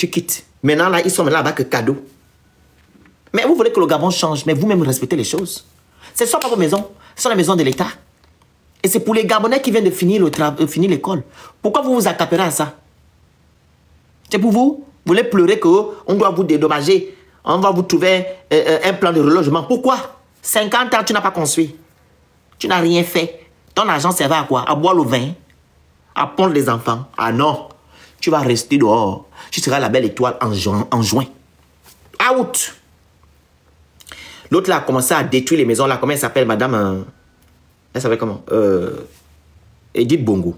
tu quittes. Maintenant, là, ils sont là-bas que cadeau. Mais vous voulez que le Gabon change, mais vous-même respectez les choses. Ce ne sont pas vos maisons, ce sont les maisons de l'État. Et c'est pour les Gabonais qui viennent de finir l'école. Pourquoi vous vous accaparez à ça? C'est pour vous? Vous voulez pleurer qu'on doit vous dédommager. On va vous trouver un plan de relogement. Pourquoi? 50 ans, tu n'as pas construit. Tu n'as rien fait. Ton argent servait à quoi? À boire le vin? À pondre les enfants? Ah non. Tu vas rester dehors. Tu seras la belle étoile en juin. Out. L'autre là a commencé à détruire les maisons là. Comment elle s'appelle, madame? Elle s'appelle comment? Edith Bongo.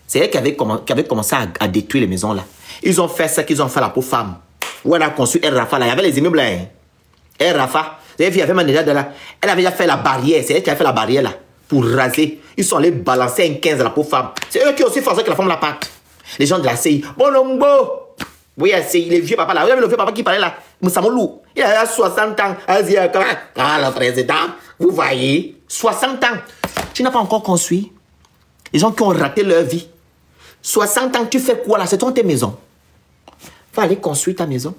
C'est elle qui avait commencé à détruire les maisons là. Ils ont fait ça qu'ils ont fait la pauvre femme. Où elle a construit El Rafa là. Il y avait les immeubles là. Hein. El Rafa. Vous avez vu, il y avait déjà de là. Elle avait déjà fait la barrière. C'est elle qui a fait la barrière là. Pour raser. Ils sont allés balancer un 15 à la pauvre femme. C'est eux qui ont aussi forcé que la femme la parte. Les gens de la CI. Bolombo. Oui, les vieux papas là. Vous avez le vieux papa qui parlait là. Moussamolou. Il a 60 ans. Ah, le président. Vous voyez. 60 ans. Tu n'as pas encore construit. Les gens qui ont raté leur vie. 60 ans, tu fais quoi là? C'est tes maisons. Va aller construire ta maison.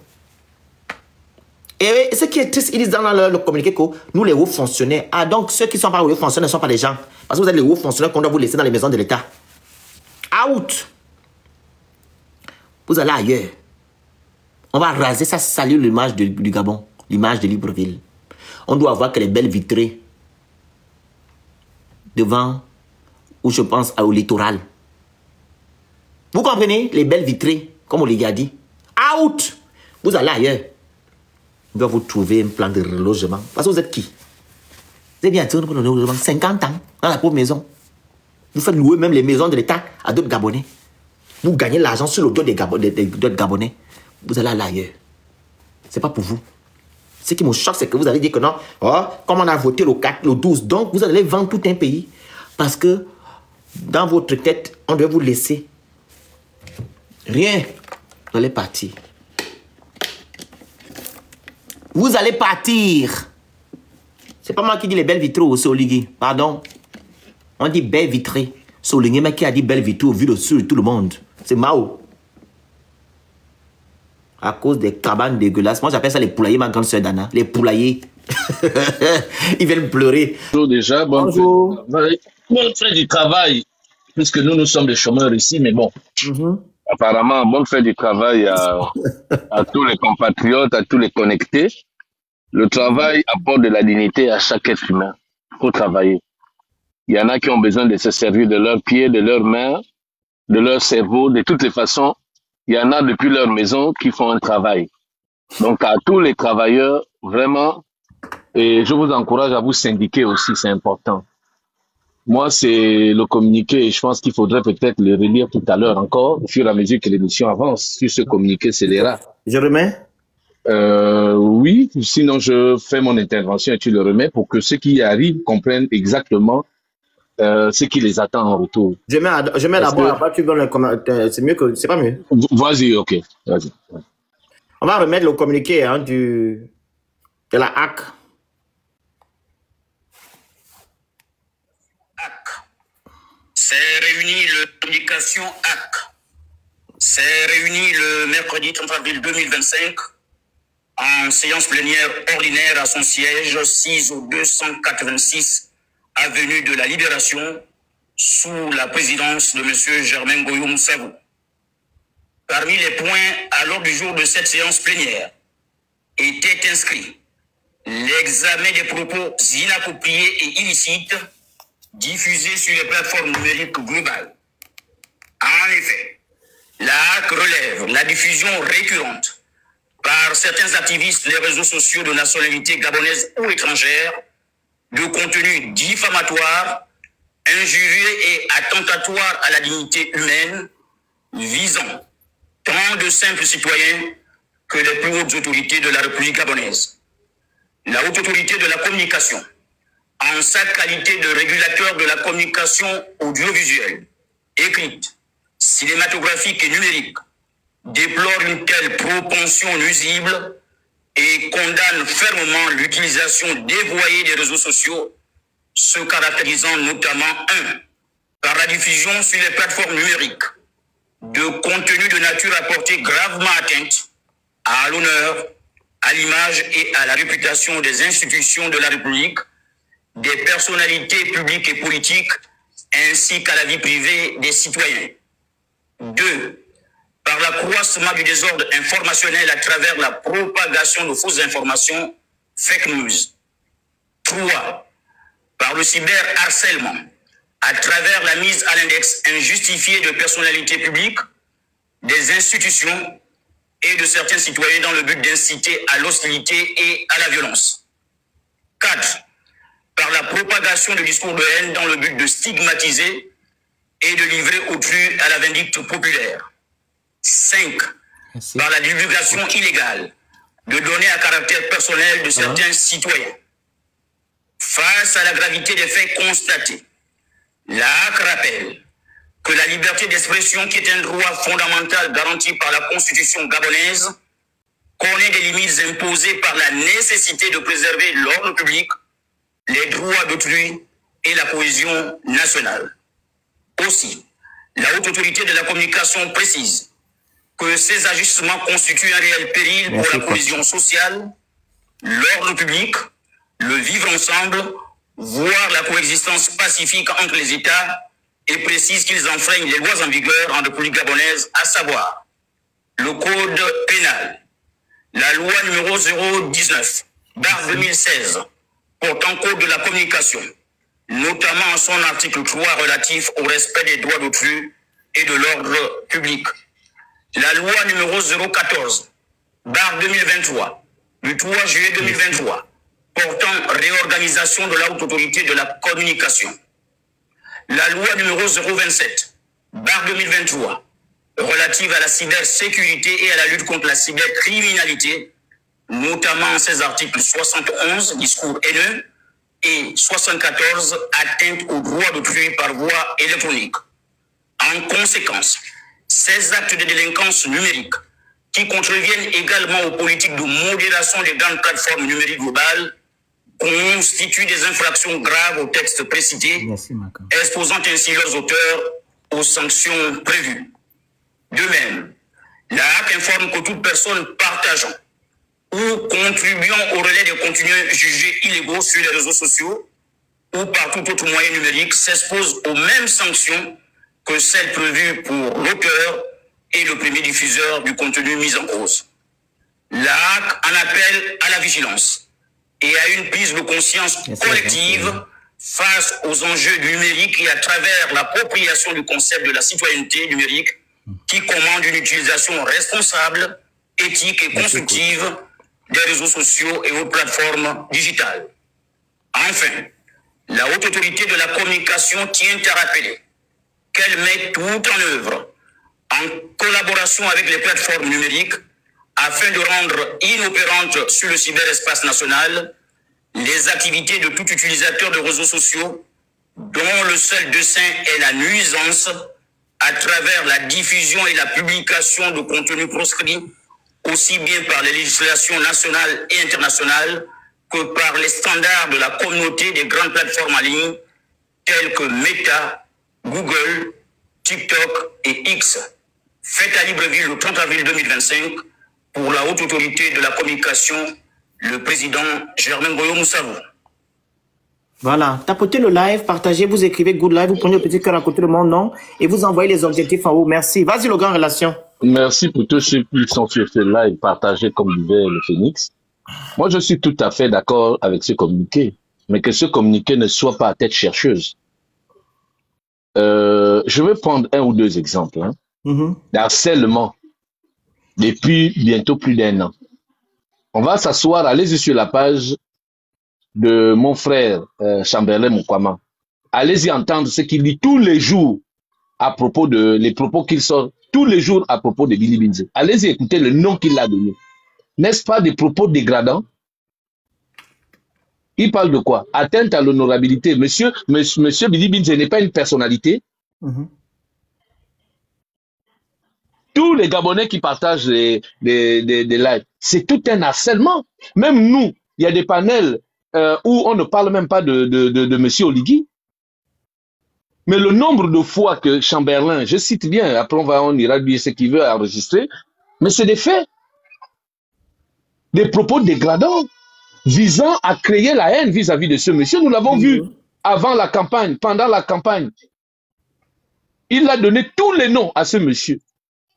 Et ce qui est triste, ils disent dans le communiqué que nous, les hauts fonctionnaires, ah donc ceux qui ne sont pas hauts fonctionnaires ne sont pas des gens. Parce que vous êtes les hauts fonctionnaires qu'on doit vous laisser dans les maisons de l'État. Out. Vous allez ailleurs. On va raser ça, salir l'image du Gabon, l'image de Libreville. On doit avoir que les belles vitrées devant, où je pense au littoral. Vous comprenez? Les belles vitrées, comme on les a dit. Out! Vous allez ailleurs. On doit vous trouver un plan de relogement. Parce que vous êtes qui? Vous êtes bien attiré pour le relogement. 50 ans dans la pauvre maison. Vous faites louer même les maisons de l'État à d'autres Gabonais. Vous gagnez l'argent sur le dos des d'autres Gabonais. Vous allez ailleurs. Ce n'est pas pour vous. Ce qui me choque, c'est que vous allez dire que non, oh, comme on a voté le 4, le 12, donc vous allez vendre tout un pays. Parce que dans votre tête, on doit vous laisser. Rien. Vous allez partir. Vous allez partir. C'est pas moi qui dis les belles vitrées au Soligui. Pardon. On dit belles vitrées. Soligui, mais qui a dit belles vitrées au vu dessus de tout le monde? C'est Mao. À cause des cabanes dégueulasses. Moi, j'appelle ça les poulaillers, ma grande soeur Dana. Les poulaillers. Ils viennent pleurer. Bonjour déjà. Bonjour. Bonne fête du travail. Puisque nous sommes des chômeurs ici, mais bon. Apparemment, bonne fête du travail à tous les compatriotes, à tous les connectés. Le travail apporte de la dignité à chaque être humain. Il faut travailler. Il y en a qui ont besoin de se servir de leurs pieds, de leurs mains, de leur cerveau. De toutes les façons, il y en a depuis leur maison qui font un travail. Donc, à tous les travailleurs, vraiment, et je vous encourage à vous syndiquer aussi, c'est important. Moi, c'est le communiqué, et je pense qu'il faudrait peut-être le relire tout à l'heure encore, au fur et à mesure que l'émission avance, sur ce communiqué scélérat. Je remets? Oui, sinon je fais mon intervention et tu le remets pour que ceux qui y arrivent comprennent exactement ce qui les attend en retour. Je mets d'abord, après tu donnes le commentaire. C'est mieux que... C'est pas mieux. Vas-y, ok. Vas-y. On va remettre le communiqué hein, de la HAC. C'est réuni le communication HAC. C'est réuni le mercredi 30 avril 2025 en séance plénière ordinaire à son siège 6 au 286 avenue de la Libération sous la présidence de M. Germain Goyoum Savou. Parmi les points à l'ordre du jour de cette séance plénière était inscrit l'examen des propos inappropriés et illicites diffusés sur les plateformes numériques globales. En effet, la HAC relève la diffusion récurrente par certains activistes des réseaux sociaux de nationalité gabonaise ou étrangère de contenus diffamatoires, injurieux et attentatoires à la dignité humaine, visant tant de simples citoyens que les plus hautes autorités de la République gabonaise. La haute autorité de la communication, en sa qualité de régulateur de la communication audiovisuelle, écrite, cinématographique et numérique, déplore une telle propension nuisible et condamne fermement l'utilisation dévoyée des réseaux sociaux, se caractérisant notamment 1. par la diffusion sur les plateformes numériques de contenu de nature à porter gravement atteinte à l'honneur, à l'image et à la réputation des institutions de la République, des personnalités publiques et politiques, ainsi qu'à la vie privée des citoyens. 2. Par l'accroissement du désordre informationnel à travers la propagation de fausses informations, fake news. 3. Par le cyberharcèlement, à travers la mise à l'index injustifiée de personnalités publiques, des institutions et de certains citoyens dans le but d'inciter à l'hostilité et à la violence. 4. Par la propagation de discours de haine dans le but de stigmatiser et de livrer autrui à la vindicte populaire. 5. Merci. Par la divulgation illégale de données à caractère personnel de certains citoyens. Face à la gravité des faits constatés, l'AC rappelle que la liberté d'expression, qui est un droit fondamental garanti par la Constitution gabonaise, connaît des limites imposées par la nécessité de préserver l'ordre public, les droits d'autrui et la cohésion nationale. Aussi, la haute autorité de la communication précise que ces ajustements constituent un réel péril pour la cohésion sociale, l'ordre public, le vivre ensemble, voire la coexistence pacifique entre les États, et précise qu'ils enfreignent les lois en vigueur en République gabonaise, à savoir le code pénal, la loi numéro 019/2016 portant code de la communication, notamment en son article 3 relatif au respect des droits d'autrui et de l'ordre public, la loi numéro 014/2023 du 3 juillet 2023 portant réorganisation de la haute autorité de la communication, la loi numéro 027/2023 relative à la cybersécurité et à la lutte contre la cybercriminalité, notamment ses articles 71, discours haineux, et 74, atteinte aux droits d'autrui par voie électronique. En conséquence, ces actes de délinquance numérique, qui contreviennent également aux politiques de modération des grandes plateformes numériques globales, constituent des infractions graves au texte précité, exposant ainsi leurs auteurs aux sanctions prévues. De même, la HAC informe que toute personne partageant ou contribuant au relais des contenus jugés illégaux sur les réseaux sociaux ou par tout autre moyen numérique s'expose aux mêmes sanctions que celles prévues pour l'auteur et le premier diffuseur du contenu mis en cause. La HAC en appelle à la vigilance et à une prise de conscience collective face aux enjeux du numérique et à travers l'appropriation du concept de la citoyenneté numérique qui commande une utilisation responsable, éthique et constructive des réseaux sociaux et aux plateformes digitales. Enfin, la haute autorité de la communication tient à rappeler qu'elle met tout en œuvre en collaboration avec les plateformes numériques afin de rendre inopérantes sur le cyberespace national les activités de tout utilisateur de réseaux sociaux dont le seul dessein est la nuisance à travers la diffusion et la publication de contenus proscrits aussi bien par les législations nationales et internationales que par les standards de la communauté des grandes plateformes en ligne telles que Meta, Google, TikTok et X. Faites à Libreville le 30 avril 2025 pour la haute autorité de la communication, le président Germain Goyo Moussavou. Voilà, tapotez le live, partagez, vous écrivez Good Live, vous prenez le petit cœur à côté de mon nom et vous envoyez les objectifs en haut. Merci. Vas-y, le grand relation. Merci pour tous ceux qui sont sur ce live, partagez comme disait le Phénix. Moi, je suis tout à fait d'accord avec ce communiqué, mais que ce communiqué ne soit pas à tête chercheuse. Je vais prendre un ou deux exemples. D'harcèlement depuis bientôt plus d'1 an. On va s'asseoir, allez-y sur la page de mon frère Chamberlain Mukwama. Allez-y entendre ce qu'il dit tous les jours à propos de les propos qu'il sort tous les jours à propos de Billy Binze. Allez-y écouter le nom qu'il a donné. N'est-ce pas des propos dégradants? Il parle de quoi? Atteinte à l'honorabilité. Monsieur Billy Binze n'est pas une personnalité. Tous les Gabonais qui partagent des lives, c'est tout un harcèlement. Même nous, il y a des panels où on ne parle même pas de Monsieur Oligui. Mais le nombre de fois que Chamberlain, je cite bien, après on ira lui ce qu'il veut enregistrer, mais c'est des faits. Des propos dégradants visant à créer la haine vis-à-vis de ce monsieur. Nous l'avons vu avant la campagne, pendant la campagne. Il a donné tous les noms à ce monsieur,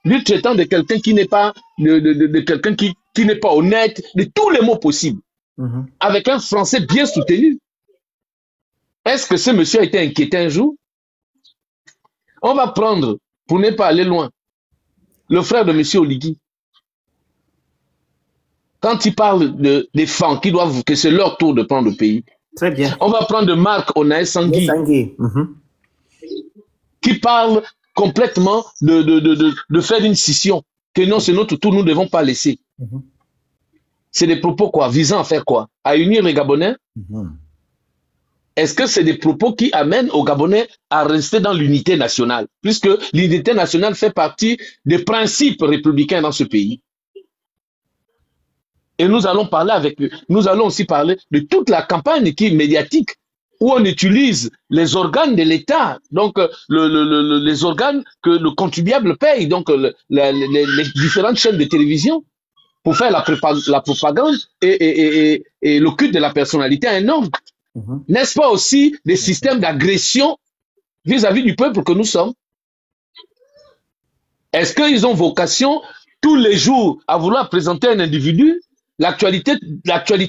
lui traitant de quelqu'un qui n'est pas de quelqu'un qui n'est pas honnête, de tous les mots possibles, avec un français bien soutenu. Est-ce que ce monsieur a été inquiété un jour? On va prendre, pour ne pas aller loin, le frère de monsieur Oligui. Quand il parle des femmes qui doivent, que c'est leur tour de prendre le pays. Très bien. On va prendre Marc Onaï Sangui, qui parle complètement de faire une scission, que non, c'est notre tour, nous ne devons pas laisser. C'est des propos quoi, visant à faire quoi? À unir les Gabonais? Est-ce que c'est des propos qui amènent aux Gabonais à rester dans l'unité nationale? Puisque l'unité nationale fait partie des principes républicains dans ce pays. Et nous allons aussi parler de toute la campagne qui est médiatique, où on utilise les organes de l'État, donc les organes que le contribuable paye, donc les différentes chaînes de télévision, pour faire la propagande et le culte de la personnalité à un homme. N'est-ce pas aussi des systèmes d'agression vis-à-vis du peuple que nous sommes? Est-ce qu'ils ont vocation tous les jours à vouloir présenter un individu? L'actualité,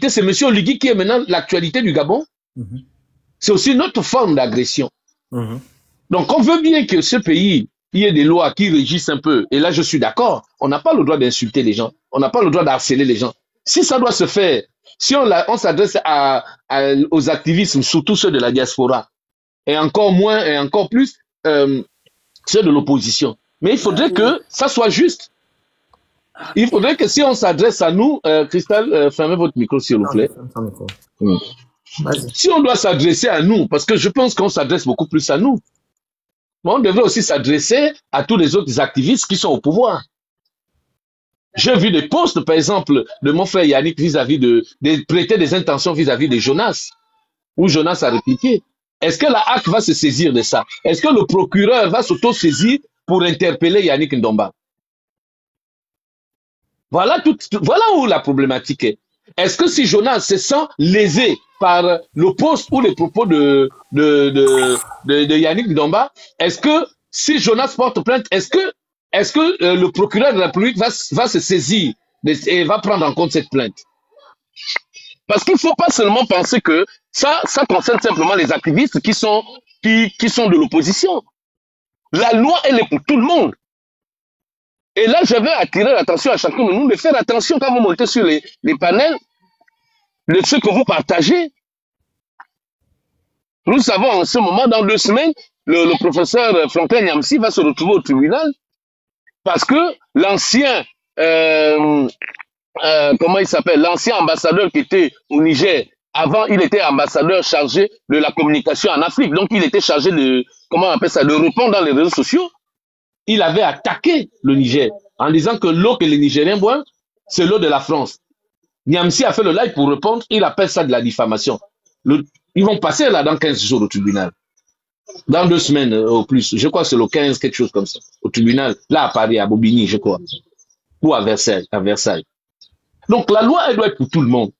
c'est M. Oligui qui est maintenant l'actualité du Gabon. C'est aussi une autre forme d'agression. Donc, on veut bien que ce pays, il y ait des lois qui régissent un peu. Et là, je suis d'accord. On n'a pas le droit d'insulter les gens. On n'a pas le droit d'harceler les gens. Si ça doit se faire, si on s'adresse aux activistes, surtout ceux de la diaspora, et encore moins, et encore plus, ceux de l'opposition. Mais il faudrait que ça soit juste. Il faudrait que si on s'adresse à nous, Cristal, fermez votre micro s'il vous plaît. Si on doit s'adresser à nous, parce que je pense qu'on s'adresse beaucoup plus à nous, mais on devrait aussi s'adresser à tous les autres activistes qui sont au pouvoir. J'ai vu des posts, par exemple, de mon frère Yannick vis-à-vis de prêter des intentions vis-à-vis de Jonas, où Jonas a répliqué. Est-ce que la HAC va se saisir de ça? Est-ce que le procureur va s'auto-saisir pour interpeller Yannick Ndomba? Voilà où la problématique est. Est-ce que si Jonas se sent lésé par le post ou les propos de Yannick Ndomba, est-ce que si Jonas porte plainte, est-ce que le procureur de la République va se saisir et va prendre en compte cette plainte? Parce qu'il ne faut pas seulement penser que ça concerne simplement les activistes qui sont de l'opposition. La loi, elle est pour tout le monde. Et là, je vais attirer l'attention à chacun de nous de faire attention quand vous montez sur les panels de ce que vous partagez. Nous savons en ce moment, dans 2 semaines, le professeur Franklin Nyamsi va se retrouver au tribunal parce que l'ancien, comment il s'appelle, l'ancien ambassadeur qui était au Niger, avant, il était ambassadeur chargé de la communication en Afrique. Donc, il était chargé de, comment on appelle ça, de répondre dans les réseaux sociaux. Il avait attaqué le Niger en disant que l'eau que les Nigériens boivent, c'est l'eau de la France. Niamsi a fait le live pour répondre, il appelle ça de la diffamation. Ils vont passer là dans 15 jours au tribunal. Dans 2 semaines au plus. Je crois que c'est le 15, quelque chose comme ça. Au tribunal, là à Paris, à Bobigny, je crois. Ou à Versailles. Donc la loi, elle doit être pour tout le monde.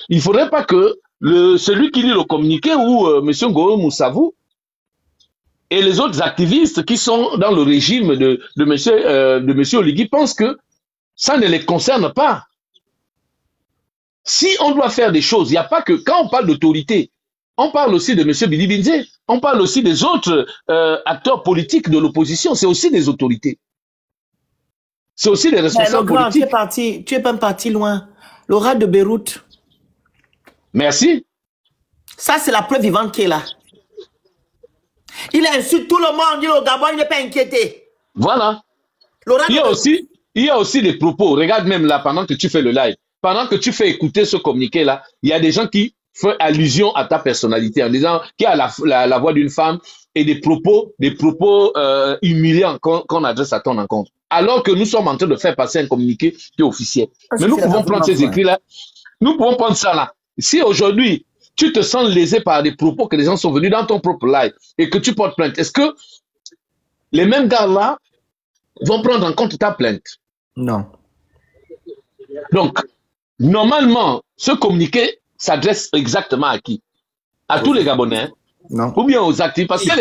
Il ne faudrait pas que celui qui lit le communiqué ou M. Ngoro Moussavou et les autres activistes qui sont dans le régime de monsieur Oligui pensent que ça ne les concerne pas. Si on doit faire des choses, il n'y a pas que, quand on parle d'autorité, on parle aussi de M. Bili Binze, on parle aussi des autres acteurs politiques de l'opposition, c'est aussi des autorités. C'est aussi des responsables politiques. Tu es pas parti loin. Le rat de Beyrouth. Merci. Ça, c'est la preuve vivante qui est là. Il insulte tout le monde, il dit au Gabon, il n'est pas inquiété. Voilà. Il y a aussi des propos. Regarde même là, pendant que tu fais le live, pendant que tu fais écouter ce communiqué-là, il y a des gens qui font allusion à ta personnalité en disant qu'il y a la voix d'une femme et des propos humiliants qu'on adresse à ton encontre. Alors que nous sommes en train de faire passer un communiqué qui est officiel. Mais nous pouvons prendre ces écrits-là. Nous pouvons prendre ça là. Si aujourd'hui, tu te sens lésé par des propos que les gens sont venus dans ton propre live et que tu portes plainte, est-ce que les mêmes gars-là vont prendre en compte ta plainte? Non. Donc, normalement, ce communiqué s'adresse exactement à qui? À tous les Gabonais? Non. Ou bien aux activistes? Parce que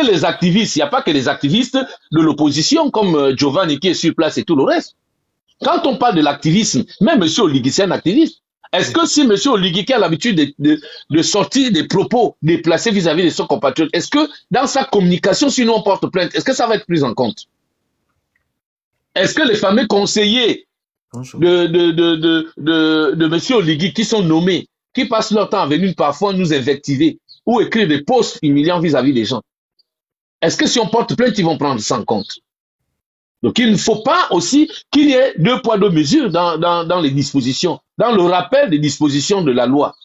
les activistes, il n'y a pas que les activistes de l'opposition comme Giovanni qui est sur place et tout le reste. Quand on parle de l'activisme, même M. Oligui, c'est un activiste. Est-ce que si M. Oligui qui a l'habitude de sortir des propos déplacés vis-à-vis de son compatriote, est-ce que dans sa communication, si nous on porte plainte, est-ce que ça va être pris en compte? Est-ce que les fameux conseillers de M. Oligui qui sont nommés, qui passent leur temps à venir parfois nous invectiver ou écrire des posts humiliants vis-à-vis des gens, est-ce que si on porte plainte, ils vont prendre ça en compte? Donc il ne faut pas aussi qu'il y ait deux poids, deux mesures dans les dispositions, dans le rappel des dispositions de la loi.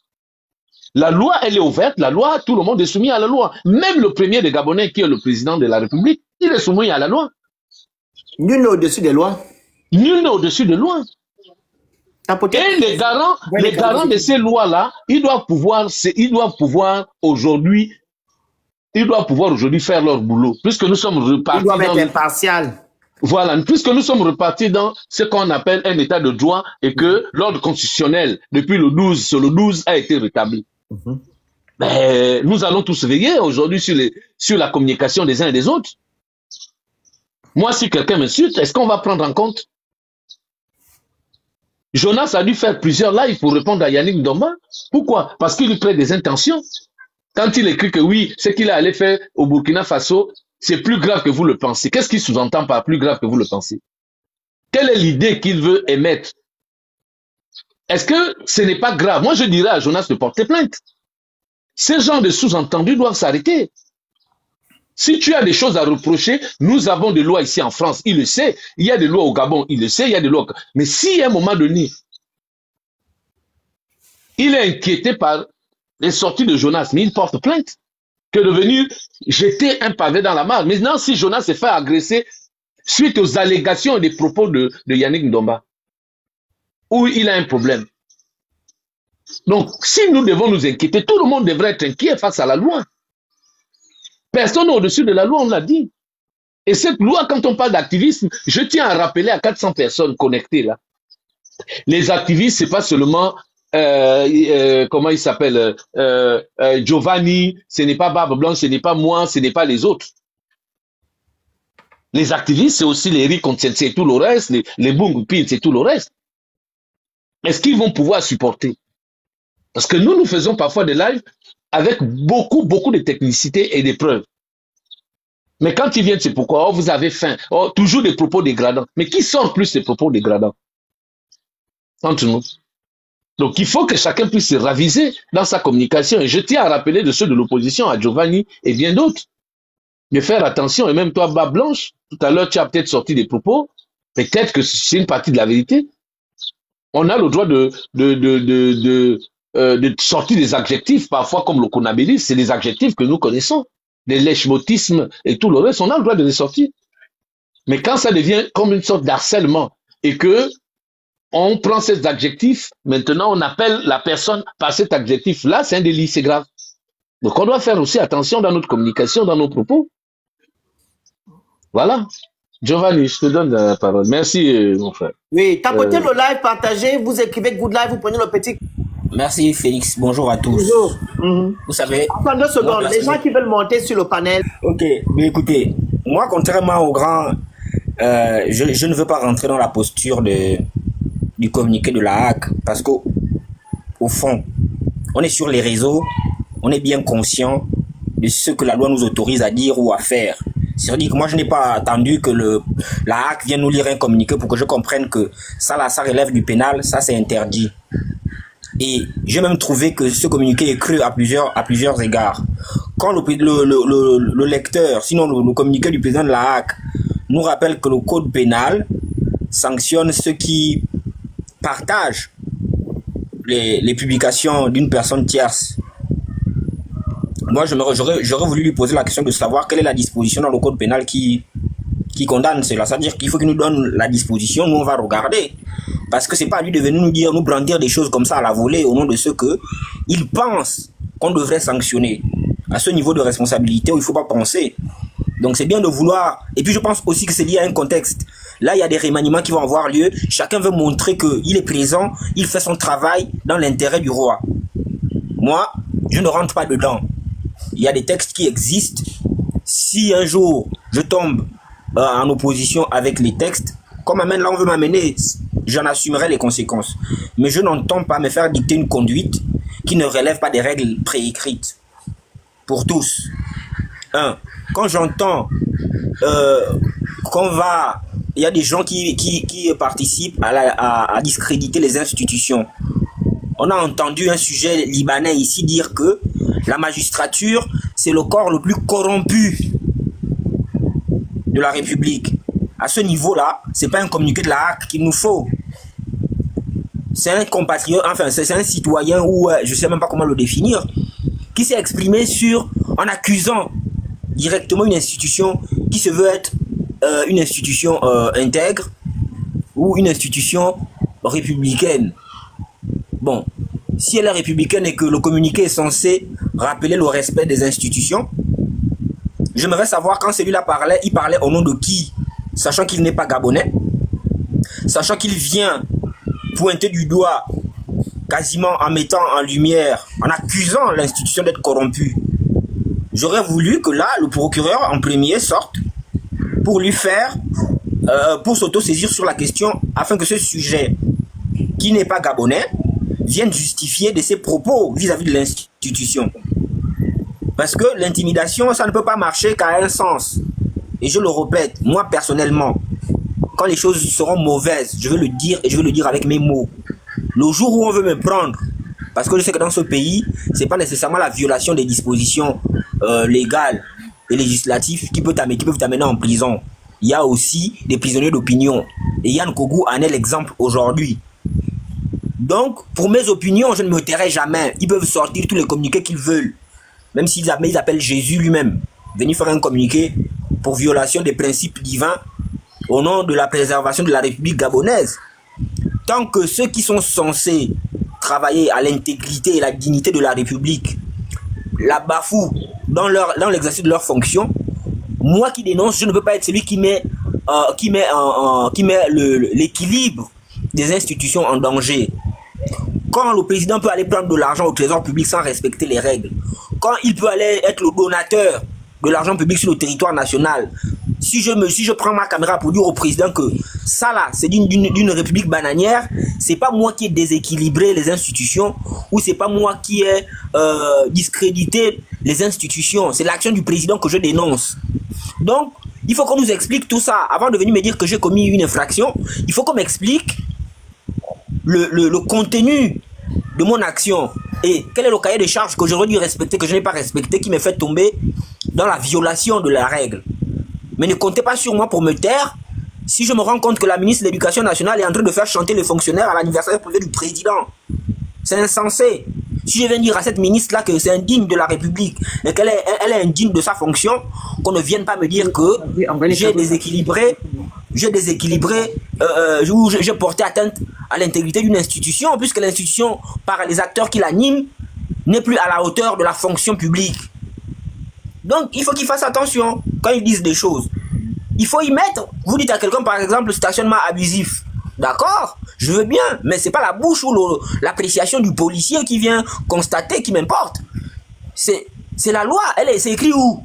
La loi, elle est ouverte, la loi, tout le monde est soumis à la loi. Même le premier des Gabonais, qui est le président de la République, il est soumis à la loi. Nul n'est au-dessus des lois. Nul n'est au-dessus des lois. Et les garants de ces lois-là, ils doivent pouvoir aujourd'hui faire leur boulot, puisque nous sommes repartis. Ils doivent être impartiaux. Voilà, puisque nous sommes repartis dans ce qu'on appelle un état de droit et que l'ordre constitutionnel, depuis le 12, a été rétabli. Ben, nous allons tous veiller aujourd'hui sur la communication des uns et des autres. Moi, si quelqu'un m'insulte, est-ce qu'on va prendre en compte? Jonas a dû faire plusieurs lives pour répondre à Yannick Ndomba. Pourquoi? Parce qu'il lui prête des intentions. Quand il écrit que oui, ce qu'il est allé faire au Burkina Faso, c'est plus grave que vous le pensez. Qu'est-ce qu'il sous-entend par plus grave que vous le pensez? Quelle est l'idée qu'il veut émettre? Est-ce que ce n'est pas grave? Moi, je dirais à Jonas de porter plainte. Ces genres de sous-entendus doivent s'arrêter. Si tu as des choses à reprocher, nous avons des lois ici en France, il le sait. Il y a des lois au Gabon, il le sait, il y a des lois. Mais si à un moment donné, il est inquiété par les sorties de Jonas, mais il porte plainte, que de venir jeter un pavé dans la mare. Maintenant, si Jonas s'est fait agresser suite aux allégations et des propos de Yannick Ndomba, où il a un problème. Donc, si nous devons nous inquiéter, tout le monde devrait être inquiet face à la loi. Personne au-dessus de la loi, on l'a dit. Et cette loi, quand on parle d'activisme, je tiens à rappeler à 400 personnes connectées là. Les activistes, c'est pas seulement, comment il s'appelle, Giovanni, ce n'est pas Barbe Blanche, ce n'est pas moi, ce n'est pas les autres. Les activistes, c'est aussi les Rikontiense et tout le reste, les Bungupins et tout le reste. Est-ce qu'ils vont pouvoir supporter? Parce que nous faisons parfois des lives avec beaucoup de technicité et des preuves. Mais quand ils viennent, c'est pourquoi, oh, vous avez faim, oh, toujours des propos dégradants. Mais qui sort plus ces propos dégradants? Entre nous. Donc il faut que chacun puisse se raviser dans sa communication. Et je tiens à rappeler de ceux de l'opposition, à Giovanni et bien d'autres, de faire attention. Et même toi, Barbe Blanche, tout à l'heure, tu as peut-être sorti des propos. Peut-être que c'est une partie de la vérité. On a le droit de sortir des adjectifs, parfois comme le conabilisme, c'est des adjectifs que nous connaissons, des lèche-motismes et tout le reste, on a le droit de les sortir. Mais quand ça devient comme une sorte d'harcèlement et que on prend ces adjectifs, maintenant on appelle la personne par cet adjectif-là, c'est un délit, c'est grave. Donc on doit faire aussi attention dans notre communication, dans nos propos. Voilà. Giovanni, je te donne la parole. Merci, mon frère. Oui, tapotez le live, partagez, vous écrivez Good Live, vous prenez le petit... Merci Félix, bonjour à tous. Bonjour. Vous savez... Attends 2 secondes, les gens qui veulent monter sur le panel... Ok, mais écoutez, moi contrairement au grand, je ne veux pas rentrer dans la posture du communiqué de la HAC, parce qu'au fond, on est sur les réseaux, on est bien conscient de ce que la loi nous autorise à dire ou à faire. C'est-à-dire que moi je n'ai pas attendu que la HAC vienne nous lire un communiqué pour que je comprenne que ça là, ça relève du pénal, ça c'est interdit. Et j'ai même trouvé que ce communiqué est cru à plusieurs égards. Quand le lecteur, sinon le communiqué du président de la HAC, nous rappelle que le code pénal sanctionne ceux qui partagent les publications d'une personne tierce. Moi, j'aurais voulu lui poser la question de savoir quelle est la disposition dans le code pénal qui condamne cela. C'est-à-dire qu'il faut qu'il nous donne la disposition, nous on va regarder. Parce que c'est pas à lui de venir nous dire, nous brandir des choses comme ça à la volée au nom de ceux que il pense qu'on devrait sanctionner. À ce niveau de responsabilité où il ne faut pas penser. Donc c'est bien de vouloir. Et puis je pense aussi que c'est lié à un contexte. Là, il y a des remaniements qui vont avoir lieu. Chacun veut montrer qu'il est présent, il fait son travail dans l'intérêt du roi. Moi, je ne rentre pas dedans. Il y a des textes qui existent. Si un jour je tombe en opposition avec les textes, comme là on veut m'amener, j'en assumerai les conséquences. Mais je n'entends pas me faire dicter une conduite qui ne relève pas des règles préécrites. Pour tous. Quand j'entends il y a des gens qui participent à discréditer les institutions. On a entendu un sujet libanais ici dire que la magistrature, c'est le corps le plus corrompu de la République. À ce niveau-là, c'est pas un communiqué de la HAC qu'il nous faut. C'est un compatriote, enfin, c'est un citoyen ou je sais même pas comment le définir, qui s'est exprimé en accusant directement une institution qui se veut être une institution intègre ou une institution républicaine. Bon, si elle est républicaine et que le communiqué est censé rappeler le respect des institutions, j'aimerais savoir quand celui-là parlait, il parlait au nom de qui, sachant qu'il n'est pas gabonais, sachant qu'il vient pointer du doigt quasiment en mettant en lumière, en accusant l'institution d'être corrompue. J'aurais voulu que là, le procureur en premier sorte pour lui faire, pour s'auto-saisir sur la question, afin que ce sujet, qui n'est pas gabonais, vienne justifier de ses propos vis-à-vis de l'institution. Parce que l'intimidation, ça ne peut pas marcher qu'à un sens. Et je le répète, moi personnellement, quand les choses seront mauvaises, je vais le dire et je vais le dire avec mes mots. Le jour où on veut me prendre, parce que je sais que dans ce pays, c'est pas nécessairement la violation des dispositions légales et législatives qui peuvent t'amener en prison. Il y a aussi des prisonniers d'opinion. Et Yann Kogou en est l'exemple aujourd'hui. Donc, pour mes opinions, je ne me tairai jamais. Ils peuvent sortir tous les communiqués qu'ils veulent. Même s'ils appellent Jésus lui-même. Venir faire un communiqué pour violation des principes divins au nom de la préservation de la République gabonaise. Tant que ceux qui sont censés travailler à l'intégrité et la dignité de la République la bafouent dans l'exercice de leurs fonctions, moi qui dénonce, je ne peux pas être celui qui met l'équilibre des institutions en danger. Quand le président peut aller prendre de l'argent au trésor public sans respecter les règles, quand il peut aller être le donateur de l'argent public sur le territoire national, si je prends ma caméra pour dire au président que ça là, c'est d'une république bananière, c'est pas moi qui ai déséquilibré les institutions ou c'est pas moi qui ai discrédité les institutions, c'est l'action du président que je dénonce. Donc, il faut qu'on nous explique tout ça. Avant de venir me dire que j'ai commis une infraction, il faut qu'on m'explique le contenu de mon action et quel est le cahier de charges que j'aurais dû respecter, que je n'ai pas respecté, qui me fait tomber dans la violation de la règle. Mais ne comptez pas sur moi pour me taire si je me rends compte que la ministre de l'Éducation nationale est en train de faire chanter les fonctionnaires à l'anniversaire privé du président. C'est insensé. Si je viens dire à cette ministre-là que c'est indigne de la République et qu'elle est indigne de sa fonction, qu'on ne vienne pas me dire que j'ai déséquilibré, ou j'ai porté atteinte à l'intégrité d'une institution, puisque l'institution, par les acteurs qui l'animent, n'est plus à la hauteur de la fonction publique. Donc, il faut qu'ils fassent attention quand ils disent des choses. Il faut y mettre, vous dites à quelqu'un, par exemple, stationnement abusif. D'accord, je veux bien, mais c'est pas la bouche ou l'appréciation du policier qui vient constater qui m'importe. C'est la loi, c'est écrit où?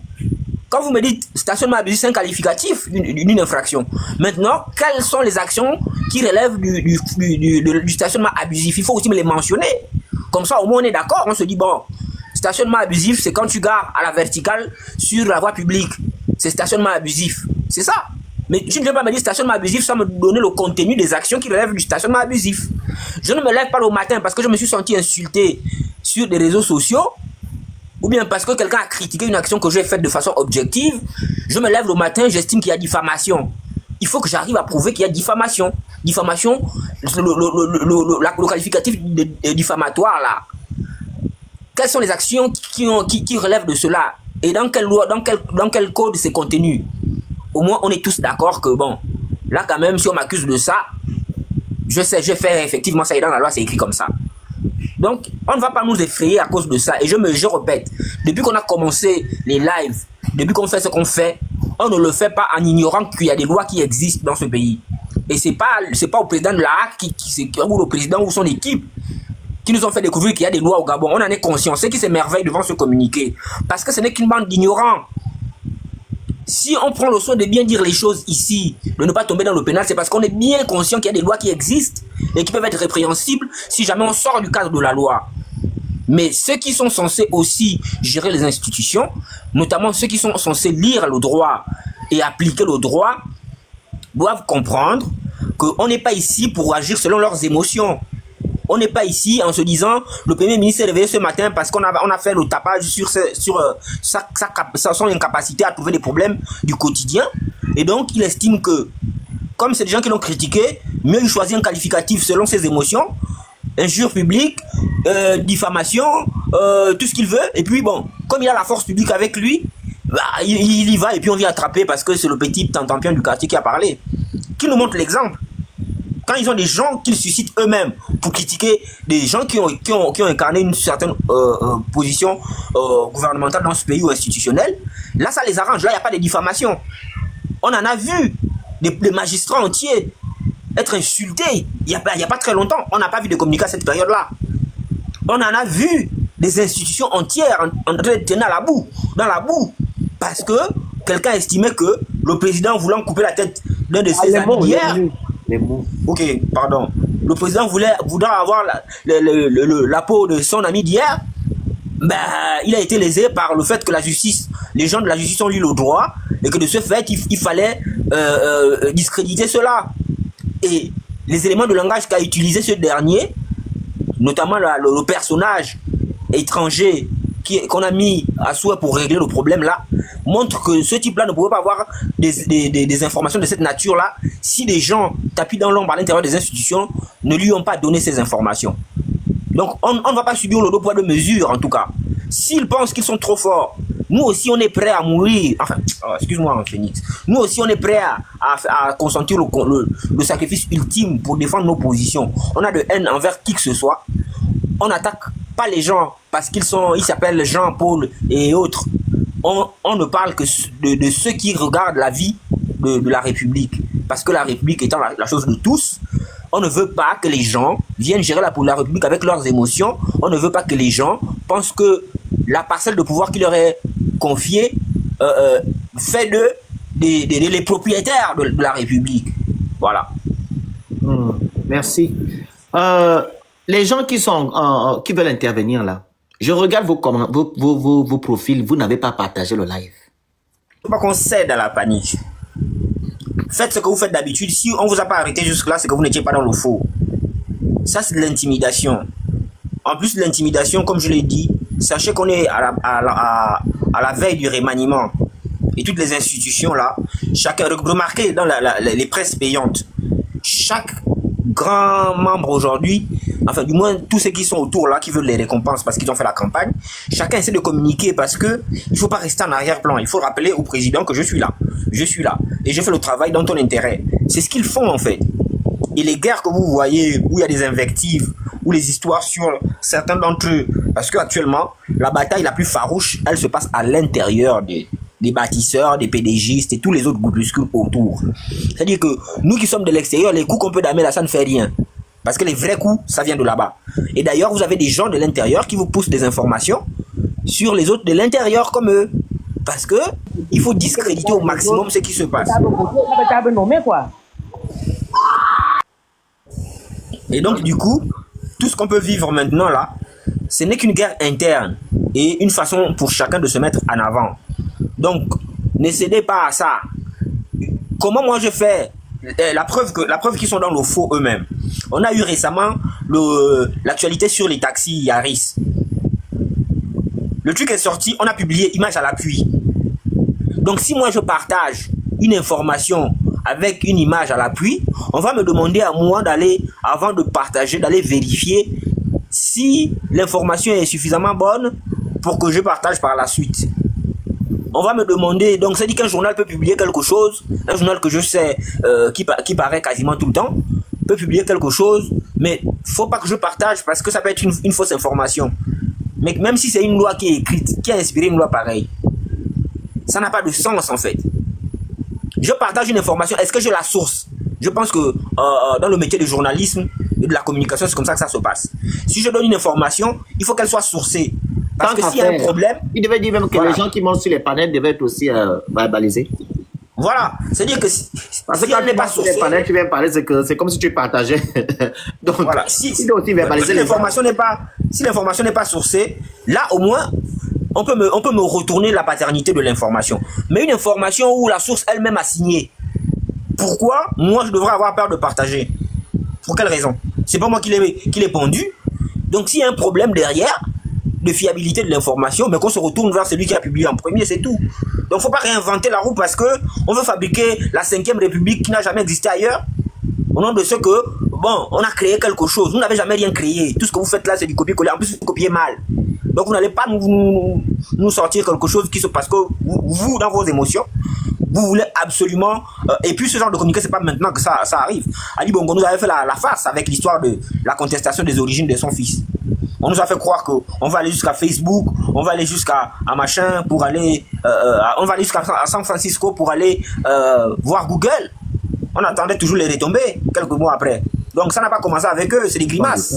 Quand vous me dites stationnement abusif, c'est un qualificatif d'une infraction. Maintenant, quelles sont les actions qui relèvent du stationnement abusif? Il faut aussi me les mentionner. Comme ça, au moins, on est d'accord, on se dit, bon, stationnement abusif, c'est quand tu gares à la verticale sur la voie publique. C'est stationnement abusif. C'est ça. Mais tu ne viens pas me dire stationnement abusif sans me donner le contenu des actions qui relèvent du stationnement abusif. Je ne me lève pas le matin parce que je me suis senti insulté sur des réseaux sociaux ou bien parce que quelqu'un a critiqué une action que j'ai faite de façon objective. Je me lève le matin, j'estime qu'il y a diffamation. Il faut que j'arrive à prouver qu'il y a diffamation. Diffamation, le qualificatif diffamatoire là. Quelles sont les actions qui relèvent de cela? Et dans quelle loi, dans quel code c'est contenu? Au moins, on est tous d'accord que, bon, là, quand même, si on m'accuse de ça, je sais, je fais effectivement ça et dans la loi c'est écrit comme ça. Donc, on ne va pas nous effrayer à cause de ça. Et je répète, depuis qu'on a commencé les lives, depuis qu'on fait ce qu'on fait, on ne le fait pas en ignorant qu'il y a des lois qui existent dans ce pays. Et c'est pas au président de la HAC ou au président ou son équipe qui nous ont fait découvrir qu'il y a des lois au Gabon. On en est conscient. Ceux qui s'émerveillent devant ce communiqué. Parce que ce n'est qu'une bande d'ignorants. Si on prend le soin de bien dire les choses ici, de ne pas tomber dans le pénal, c'est parce qu'on est bien conscient qu'il y a des lois qui existent et qui peuvent être répréhensibles si jamais on sort du cadre de la loi. Mais ceux qui sont censés aussi gérer les institutions, notamment ceux qui sont censés lire le droit et appliquer le droit, doivent comprendre qu'on n'est pas ici pour agir selon leurs émotions. On n'est pas ici en se disant le Premier ministre s'est réveillé ce matin parce qu'on a fait le tapage sur son incapacité à trouver des problèmes du quotidien. Et donc, il estime que, comme c'est des gens qui l'ont critiqué, mieux il choisit un qualificatif selon ses émotions, injure publique, diffamation, tout ce qu'il veut. Et puis bon, comme il a la force publique avec lui, bah, il y va et puis on vient attraper parce que c'est le petit tantampion du quartier qui a parlé. Qui nous montre l'exemple. Quand ils ont des gens qu'ils suscitent eux-mêmes pour critiquer des gens qui ont incarné une certaine position gouvernementale dans ce pays ou institutionnel, là ça les arrange, là il n'y a pas de diffamation. On en a vu des magistrats entiers être insultés il n'y a pas très longtemps. On n'a pas vu de communiqué à cette période-là. On en a vu des institutions entières en train de tenir dans la boue, parce que quelqu'un estimait que le président voulant couper la tête d'un de ses amis hier. Ok, pardon. Le président voudra avoir la peau de son ami d'hier. Ben, il a été lésé par le fait que la justice, les gens de la justice ont lu le droit et que de ce fait, il fallait discréditer cela. Et les éléments de langage qu'a utilisé ce dernier, notamment le personnage étranger qu'on a mis à souhait pour régler le problème là, montre que ce type-là ne pouvait pas avoir des informations de cette nature-là si des gens tapis dans l'ombre à l'intérieur des institutions ne lui ont pas donné ces informations. Donc on ne va pas subir le deux poids deux mesures en tout cas. S'ils pensent qu'ils sont trop forts, nous aussi on est prêts à mourir. Enfin, excuse-moi Phoenix. Nous aussi on est prêts à consentir le sacrifice ultime pour défendre nos positions. On a de haine envers qui que ce soit. On n'attaque pas les gens parce ils s'appellent Jean, Paul et autres. On ne parle que de ceux qui regardent la vie de la République. Parce que la République étant la chose de tous, on ne veut pas que les gens viennent gérer la République avec leurs émotions. On ne veut pas que les gens pensent que la parcelle de pouvoir qui leur est confiée fait d'eux les propriétaires de la République. Voilà. Merci. Les gens qui veulent intervenir là, je regarde vos profils, vous n'avez pas partagé le live. Il ne faut pas qu'on cède à la panique. Faites ce que vous faites d'habitude. Si on ne vous a pas arrêté jusque-là, c'est que vous n'étiez pas dans le faux. Ça, c'est de l'intimidation. En plus de l'intimidation, comme je l'ai dit, sachez qu'on est à la veille du remaniement. Et toutes les institutions là, chacun, remarquez dans les presses payantes, chaque grand membre aujourd'hui, enfin du moins tous ceux qui sont autour là, qui veulent les récompenses parce qu'ils ont fait la campagne, chacun essaie de communiquer parce que il faut pas rester en arrière-plan. Il faut rappeler au président que je suis là et je fais le travail dans ton intérêt. C'est ce qu'ils font en fait. Et les guerres que vous voyez où il y a des invectives, ou les histoires sur certains d'entre eux, parce qu'actuellement la bataille la plus farouche, elle se passe à l'intérieur des bâtisseurs, des PDGistes et tous les autres groupuscules autour. C'est-à-dire que nous qui sommes de l'extérieur, les coups qu'on peut damer là, ça ne fait rien. Parce que les vrais coups, ça vient de là-bas. Et d'ailleurs, vous avez des gens de l'intérieur qui vous poussent des informations sur les autres de l'intérieur comme eux. Parce que il faut discréditer au maximum ce qui se passe. Et donc, du coup, tout ce qu'on peut vivre maintenant là, ce n'est qu'une guerre interne et une façon pour chacun de se mettre en avant. Donc, ne cédez pas à ça. Comment moi je fais la preuve qu'ils sont dans le faux eux-mêmes. On a eu récemment l'actualité sur les taxis Yaris. Le truc est sorti, on a publié image à l'appui. Donc si moi je partage une information avec une image à l'appui, on va me demander à moi d'aller, avant de partager, d'aller vérifier si l'information est suffisamment bonne pour que je partage par la suite. On va me demander, donc ça dit qu'un journal peut publier quelque chose, un journal que je sais qui paraît quasiment tout le temps, peut publier quelque chose, mais faut pas que je partage parce que ça peut être une fausse information. Mais même si c'est une loi qui est écrite, qui a inspiré une loi pareille, ça n'a pas de sens en fait. Je partage une information, est-ce que j'ai la source? Je pense que dans le métier de journalisme et de la communication, c'est comme ça que ça se passe. Si je donne une information, il faut qu'elle soit sourcée. Parce que s'il y a un problème... Il devait dire même que les gens qui montent sur les panels devaient être aussi verbalisés. Voilà, c'est-à-dire que parce que quand tu pas sur les panels, tu viens parler, c'est comme si tu partageais. Donc, voilà. Si l'information n'est pas sourcée, là au moins, on peut me retourner la paternité de l'information. Mais une information où la source elle-même a signé, pourquoi moi je devrais avoir peur de partager? Pour quelle raison? C'est pas moi qui l'ai pondu. Donc s'il y a un problème derrière de fiabilité de l'information, mais qu'on se retourne vers celui qui a publié en premier, c'est tout. Donc faut pas réinventer la roue parce que on veut fabriquer la 5e République qui n'a jamais existé ailleurs. Au nom de ce que, bon, on a créé quelque chose. Vous n'avez jamais rien créé. Tout ce que vous faites là, c'est du copier-coller. En plus, vous copiez mal. Donc vous n'allez pas nous sortir quelque chose qui se passe que vous, dans vos émotions, vous voulez absolument... et puis ce genre de communiqué, c'est pas maintenant que ça arrive. Ali Bongo nous avait fait la farce avec l'histoire de la contestation des origines de son fils. On nous a fait croire qu'on va aller jusqu'à Facebook, on va aller jusqu'à machin pour aller... on va aller jusqu'à San Francisco pour aller voir Google. On attendait toujours les retombées quelques mois après. Donc ça n'a pas commencé avec eux, c'est des grimaces.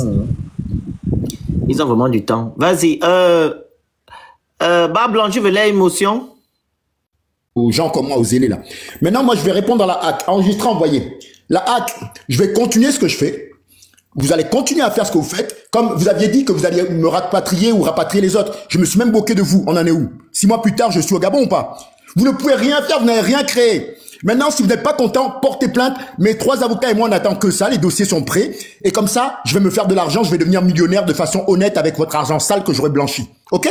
Ils ont vraiment du temps. Vas-y. Blanc, tu veux l'émotion? Aux gens comme moi, aux aînés là. Maintenant, moi, je vais répondre à la hack. Enregistrer, envoyer. La hack, je vais continuer ce que je fais. Vous allez continuer à faire ce que vous faites. Comme vous aviez dit que vous alliez me rapatrier ou rapatrier les autres. Je me suis même moqué de vous. On en est où? 6 mois plus tard, je suis au Gabon ou pas? Vous ne pouvez rien faire, vous n'avez rien créé. Maintenant, si vous n'êtes pas content, portez plainte. Mes 3 avocats et moi, on n'attend que ça. Les dossiers sont prêts. Et comme ça, je vais me faire de l'argent. Je vais devenir millionnaire de façon honnête avec votre argent sale que j'aurai blanchi. OK?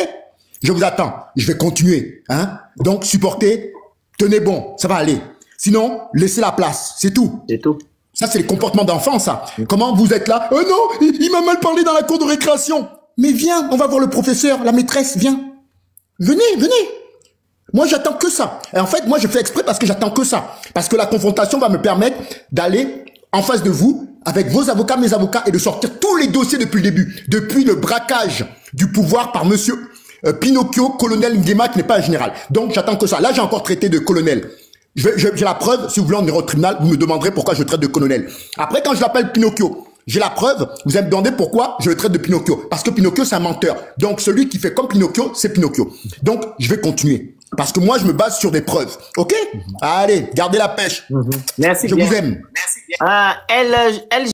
Je vous attends. Je vais continuer. Hein? Donc, supportez. Tenez bon. Ça va aller. Sinon, laissez la place. C'est tout. C'est tout. Ça, c'est les comportements d'enfants, ça. Comment vous êtes là? Oh non, il m'a mal parlé dans la cour de récréation. Mais viens, on va voir le professeur, la maîtresse, viens. Venez, venez. Moi, j'attends que ça. Et en fait, moi, je fais exprès parce que j'attends que ça. Parce que la confrontation va me permettre d'aller en face de vous, avec vos avocats, mes avocats, et de sortir tous les dossiers depuis le début. Depuis le braquage du pouvoir par monsieur Pinocchio, colonel Nguema, qui n'est pas un général. Donc, j'attends que ça. Là, j'ai encore traité de colonel. J'ai la preuve, si vous voulez en venir au tribunal, vous me demanderez pourquoi je traite de colonel. Après, quand je l'appelle Pinocchio, j'ai la preuve, vous allez me demander pourquoi je le traite de Pinocchio. Parce que Pinocchio, c'est un menteur. Donc, celui qui fait comme Pinocchio, c'est Pinocchio. Donc, je vais continuer. Parce que moi, je me base sur des preuves. OK? Allez, gardez la pêche. Merci je bien. vous aime. Merci bien.